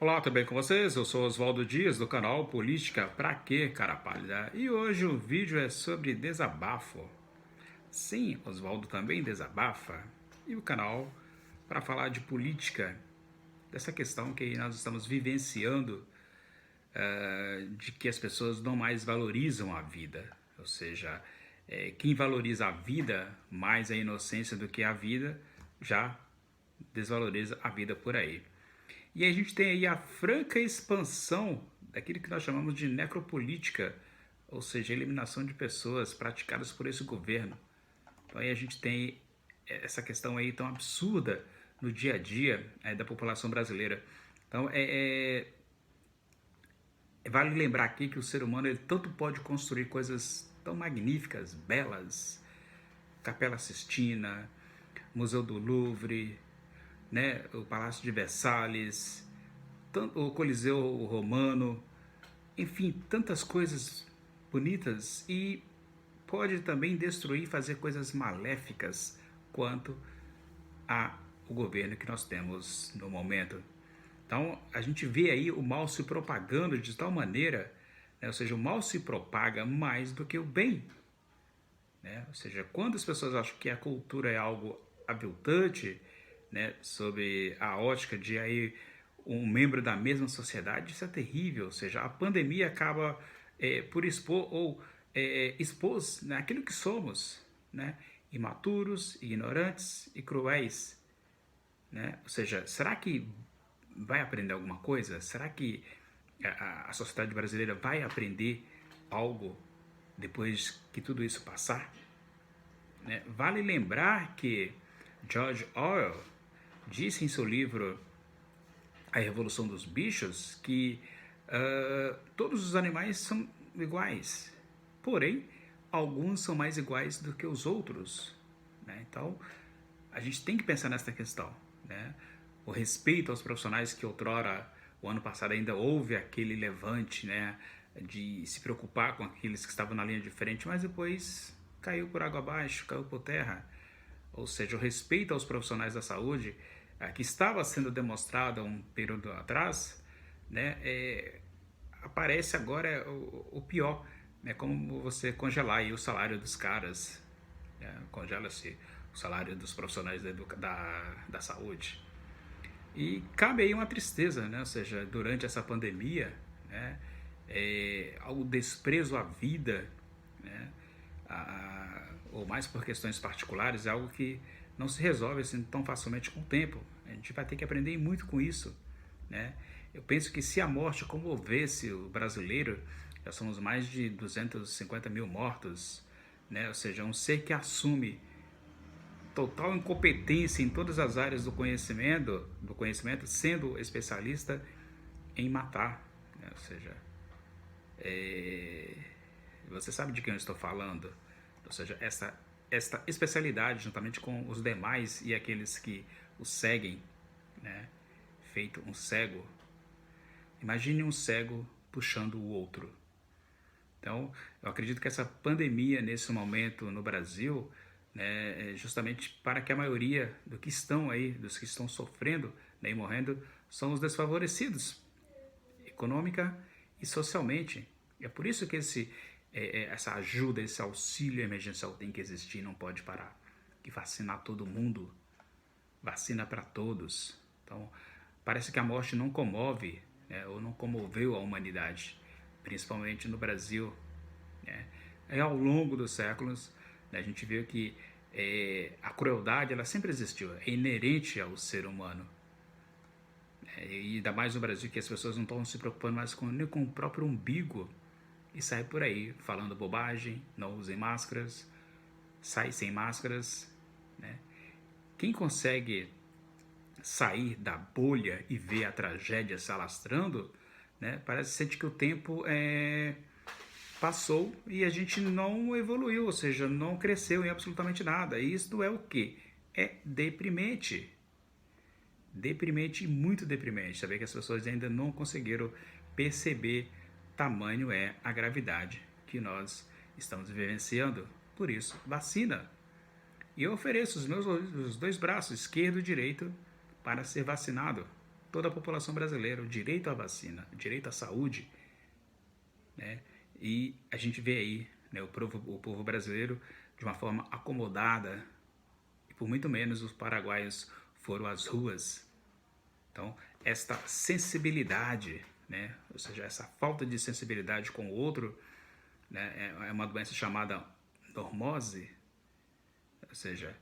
Olá, tudo bem com vocês? Eu sou Oswaldo Dias do canal Política Pra Quê, Cara Pálida? E hoje o vídeo é sobre desabafo. Sim, Oswaldo também desabafa. E o canal para falar de política, dessa questão que nós estamos vivenciando, de que as pessoas não mais valorizam a vida. Ou seja, quem valoriza a vida mais a inocência do que a vida, já desvaloriza a vida por aí. E a gente tem aí a franca expansão daquilo que nós chamamos de necropolítica, ou seja, a eliminação de pessoas praticadas por esse governo. Então aí a gente tem essa questão aí tão absurda no dia a dia da população brasileira. Então vale lembrar aqui que o ser humano ele tanto pode construir coisas tão magníficas, belas, Capela Sistina, Museu do Louvre, né, o Palácio de Versalhes, o Coliseu Romano, enfim, tantas coisas bonitas, e pode também destruir e fazer coisas maléficas quanto a o governo que nós temos no momento. Então a gente vê aí o mal se propagando de tal maneira, né, ou seja, o mal se propaga mais do que o bem. Né? Ou seja, quando as pessoas acham que a cultura é algo aviltante, né, sob a ótica de aí um membro da mesma sociedade, isso é terrível. Ou seja, a pandemia acaba por expor ou expôs, né, aquilo que somos, né, imaturos, ignorantes e cruéis. Né? Ou seja, será que vai aprender alguma coisa? Será que a sociedade brasileira vai aprender algo depois que tudo isso passar? Né? Vale lembrar que George Orwell disse em seu livro A Revolução dos Bichos que todos os animais são iguais, porém alguns são mais iguais do que os outros. Né? Então a gente tem que pensar nessa questão. Né? O respeito aos profissionais que outrora, o ano passado ainda houve aquele levante, né, de se preocupar com aqueles que estavam na linha de frente, mas depois caiu por água abaixo, caiu por terra. Ou seja, o respeito aos profissionais da saúde, que estava sendo demonstrado há um período atrás, né, aparece agora o pior, né, como você congelar aí o salário dos caras, né, congela-se o salário dos profissionais da saúde. E cabe aí uma tristeza, né, ou seja, durante essa pandemia, né, o desprezo à vida, né, ou mais por questões particulares, é algo que não se resolve assim tão facilmente com o tempo. A gente vai ter que aprender muito com isso. Né? Eu penso que se a morte comovesse o brasileiro, já somos mais de 250 mil mortos, né? Ou seja, um ser que assume total incompetência em todas as áreas do conhecimento, sendo especialista em matar. Né? Ou seja, você sabe de quem eu estou falando. Ou seja, esta especialidade, juntamente com os demais e aqueles que o seguem, né, feito um cego. Imagine um cego puxando o outro. Então, eu acredito que essa pandemia, nesse momento no Brasil, né, é justamente para que a maioria dos que estão sofrendo, né, e morrendo, são os desfavorecidos, econômica e socialmente. E é por isso que essa ajuda, esse auxílio emergencial tem que existir, não pode parar. Que vacinar todo mundo, vacina para todos. Então, parece que a morte não comove, né, ou não comoveu a humanidade, principalmente no Brasil. Né. Ao longo dos séculos, né, a gente viu que a crueldade ela sempre existiu, é inerente ao ser humano. E ainda mais no Brasil, que as pessoas não estão se preocupando mais nem com o próprio umbigo e sai por aí falando bobagem, não usem máscaras, sai sem máscaras. Né? Quem consegue sair da bolha e ver a tragédia se alastrando, né, parece sente que o tempo passou e a gente não evoluiu, ou seja, não cresceu em absolutamente nada. E isso é o que? É deprimente. Deprimente e muito deprimente. Saber que as pessoas ainda não conseguiram perceber tamanho é a gravidade que nós estamos vivenciando. Por isso, vacina. E eu ofereço os meus dois braços, esquerdo e direito, para ser vacinado. toda a população brasileira, o direito à vacina, o direito à saúde, né? E a gente vê aí, né, o povo brasileiro de uma forma acomodada, e por muito menos os paraguaios foram às ruas. Então, esta sensibilidade, né, ou seja, essa falta de sensibilidade com o outro, né, é uma doença chamada normose, ou seja,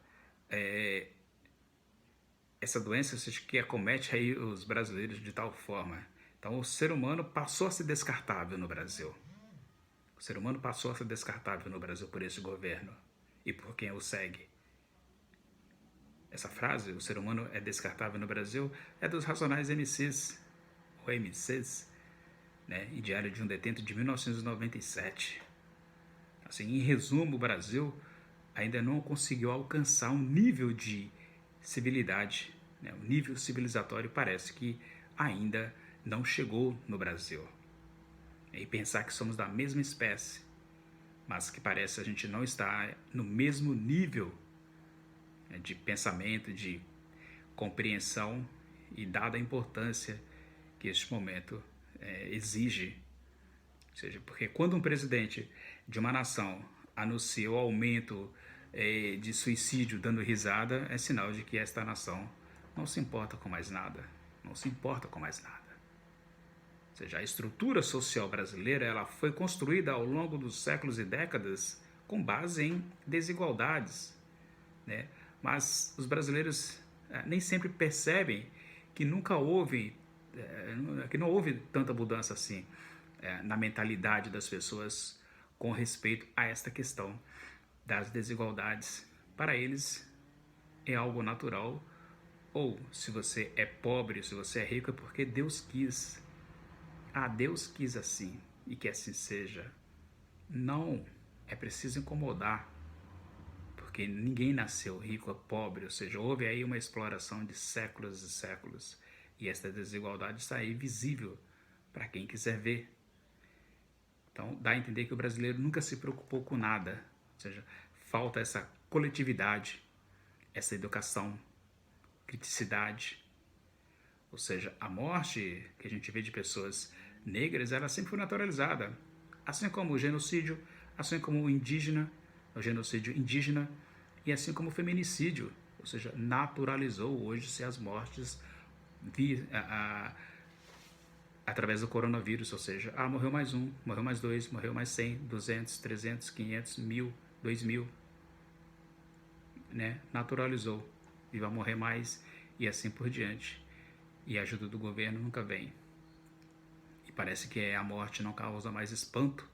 essa doença que acomete aí os brasileiros de tal forma. Então, o ser humano passou a ser descartável no Brasil. O ser humano passou a ser descartável no Brasil por esse governo e por quem o segue. Essa frase, o ser humano é descartável no Brasil, é dos Racionais MCs, ou MCs, né, em Diário de um Detento de 1997. Assim, em resumo, o Brasil ainda não conseguiu alcançar um nível de civilidade, né, um nível civilizatório parece que ainda não chegou no Brasil. E pensar que somos da mesma espécie, mas que parece a gente não está no mesmo nível, né, de pensamento, de compreensão e dada a importância que este momento exige. Ou seja, porque quando um presidente de uma nação anuncia o aumento de suicídio dando risada, é sinal de que esta nação não se importa com mais nada. Não se importa com mais nada. Ou seja, a estrutura social brasileira ela foi construída ao longo dos séculos e décadas com base em desigualdades, né? Mas os brasileiros nem sempre percebem que nunca houve, que não houve tanta mudança assim na mentalidade das pessoas com respeito a esta questão das desigualdades. Para eles é algo natural, ou se você é pobre, se você é rico, é porque Deus quis. Ah, Deus quis assim e que assim seja. Não, é preciso incomodar, porque ninguém nasceu rico ou pobre, ou seja, houve aí uma exploração de séculos e séculos, e esta desigualdade está aí visível para quem quiser ver. Então, dá a entender que o brasileiro nunca se preocupou com nada, ou seja, falta essa coletividade, essa educação, criticidade. Ou seja, a morte que a gente vê de pessoas negras, ela sempre foi naturalizada. Assim como o genocídio, assim como o genocídio indígena, e assim como o feminicídio. Ou seja, naturalizou hoje-se as mortes através do coronavírus. Ou seja, morreu mais um, morreu mais dois, morreu mais 100, 200, 300, 500, 1000, 2000. Né? Naturalizou. E vai morrer mais e assim por diante. E a ajuda do governo nunca vem. E parece que a morte não causa mais espanto.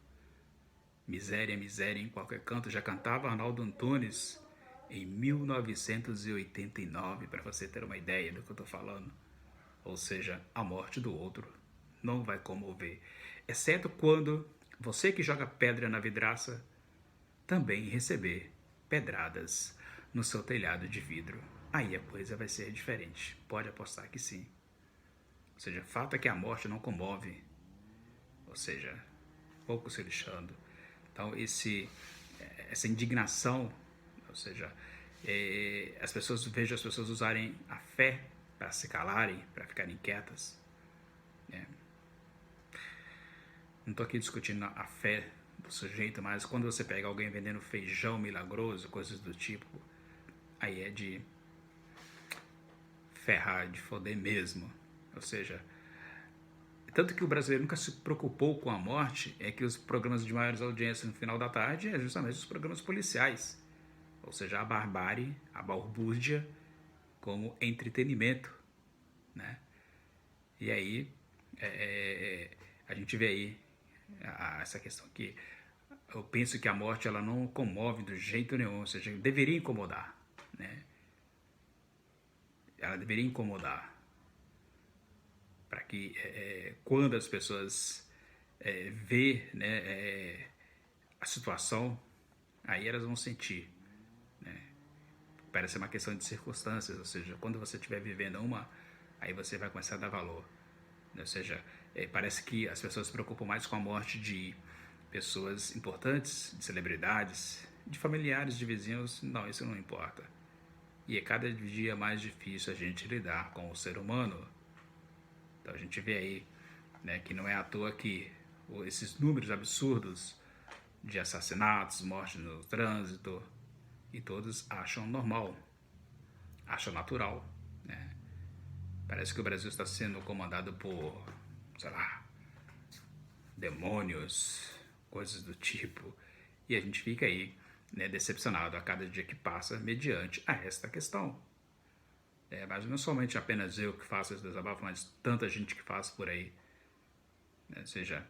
Miséria, miséria em qualquer canto. Já cantava Arnaldo Antunes em 1989, para você ter uma ideia do que eu estou falando. Ou seja, a morte do outro não vai comover. Exceto quando você que joga pedra na vidraça também receber pedradas no seu telhado de vidro. Aí a coisa vai ser diferente. Pode apostar que sim. Ou seja, fato é que a morte não comove. Ou seja, pouco se lixando. Então, essa indignação, ou seja, vejo as pessoas usarem a fé para se calarem, para ficarem quietas. Não estou aqui discutindo a fé do sujeito, mas quando você pega alguém vendendo feijão milagroso, coisas do tipo, aí é de ferrar, de foder mesmo. Ou seja, tanto que o brasileiro nunca se preocupou com a morte, é que os programas de maiores audiências no final da tarde é justamente os programas policiais. Ou seja, a barbárie, a balbúrdia como entretenimento, né? E aí a gente vê aí essa questão que eu penso que a morte ela não comove do jeito nenhum, ou seja, deveria incomodar, né? Ela deveria incomodar para que quando as pessoas vê, né, a situação, aí elas vão sentir, né? Parece uma questão de circunstâncias, ou seja, quando você estiver vivendo uma, aí você vai começar a dar valor, né? Ou seja, parece que as pessoas se preocupam mais com a morte de pessoas importantes, de celebridades, de familiares, de vizinhos. Não, isso não importa. E é cada dia mais difícil a gente lidar com o ser humano. Então a gente vê aí, né, que não é à toa que esses números absurdos de assassinatos, mortes no trânsito, e todos acham normal, acham natural, né? Parece que o Brasil está sendo comandado por, sei lá, demônios, coisas do tipo, e a gente fica aí, né, decepcionado a cada dia que passa mediante a esta questão. Mas não somente apenas eu que faço esse desabafo, mas tanta gente que faz por aí. Ou seja,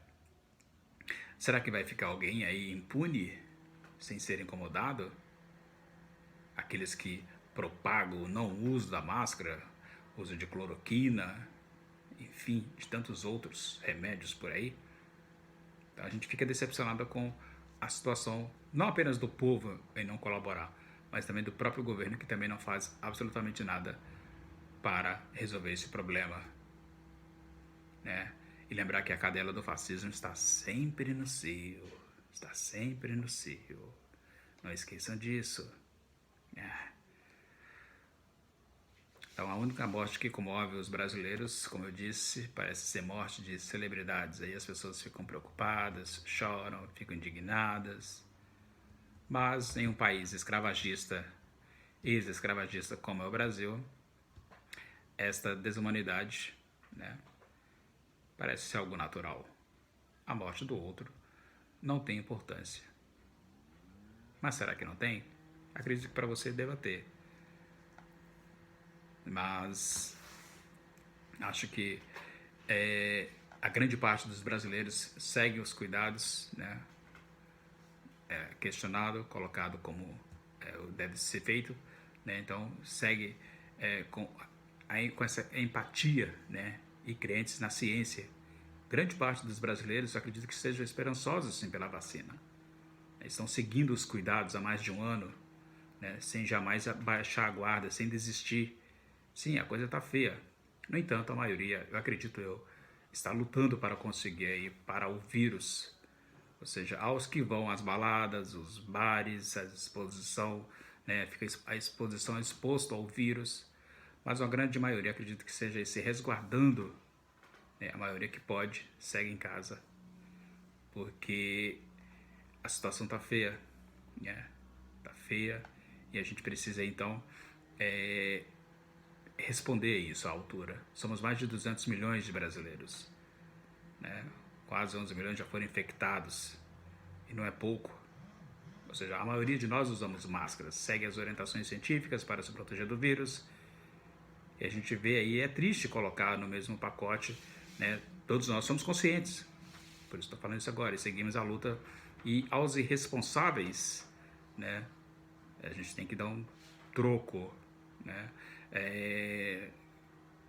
será que vai ficar alguém aí impune, sem ser incomodado? Aqueles que propagam o não uso da máscara, uso de cloroquina, enfim, de tantos outros remédios por aí. Então a gente fica decepcionado com a situação, não apenas do povo em não colaborar, mas também do próprio governo, que também não faz absolutamente nada para resolver esse problema, né? E lembrar que a cadela do fascismo está sempre no cio, está sempre no cio. Não esqueçam disso. Então a única morte que comove os brasileiros, como eu disse, parece ser morte de celebridades. Aí as pessoas ficam preocupadas, choram, ficam indignadas. Mas em um país escravagista, ex-escravagista como é o Brasil, esta desumanidade, né, parece ser algo natural. A morte do outro não tem importância. Mas será que não tem? Acredito que para você deva ter. Mas acho que a grande parte dos brasileiros segue os cuidados, né? Questionado, colocado como deve ser feito, né? Então segue com essa empatia, né? E crentes na ciência. Grande parte dos brasileiros acredito que sejam esperançosos sim, pela vacina. Estão seguindo os cuidados há mais de um ano, né? Sem jamais baixar a guarda, sem desistir. Sim, a coisa está feia. No entanto, a maioria, eu acredito está lutando para conseguir aí, para o vírus. Ou seja, aos que vão às baladas, os bares, a exposição, né, fica a exposição exposto ao vírus. Mas a grande maioria, acredito que seja esse resguardando, né, a maioria que pode, segue em casa. Porque a situação está feia, né? Está feia e a gente precisa então responder isso à altura. Somos mais de 200 milhões de brasileiros, né? Quase 11 milhões já foram infectados e não é pouco. Ou seja, a maioria de nós usamos máscaras, segue as orientações científicas para se proteger do vírus. E a gente vê aí, é triste colocar no mesmo pacote, né? Todos nós somos conscientes, por isso estou falando isso agora, e seguimos a luta. E aos irresponsáveis, né, a gente tem que dar um troco, né?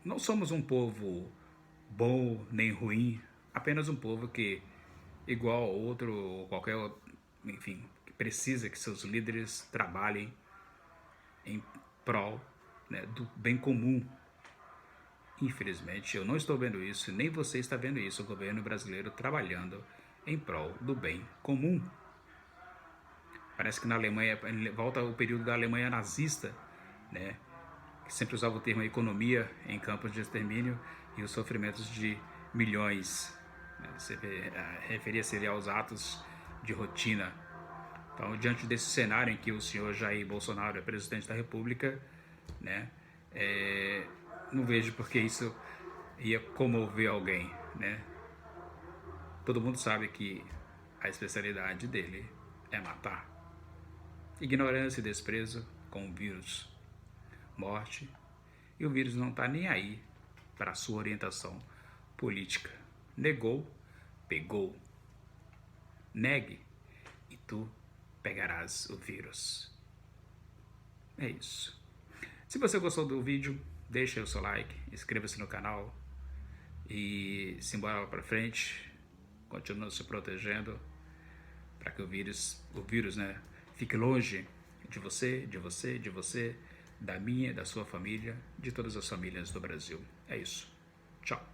Não somos um povo bom nem ruim, apenas um povo que, igual a outro, qualquer outro, enfim, que precisa que seus líderes trabalhem em prol, né, do bem comum. Infelizmente, eu não estou vendo isso, nem você está vendo isso, o governo brasileiro trabalhando em prol do bem comum. Parece que na Alemanha, volta ao período da Alemanha nazista, né, que sempre usava o termo economia em campos de extermínio e os sofrimentos de milhões. Você referia-se aos atos de rotina. Então, diante desse cenário em que o senhor Jair Bolsonaro é presidente da República, né, não vejo porque isso ia comover alguém, né? Todo mundo sabe que a especialidade dele é matar. Ignorância e desprezo com o vírus, morte, e o vírus não está nem aí para a sua orientação política. Negou, pegou. Negue e tu pegarás o vírus. É isso. Se você gostou do vídeo, deixa o seu like, inscreva-se no canal e simbora para frente. Continua se protegendo para que o vírus, né, fique longe de você, da minha, da sua família, de todas as famílias do Brasil. É isso. Tchau.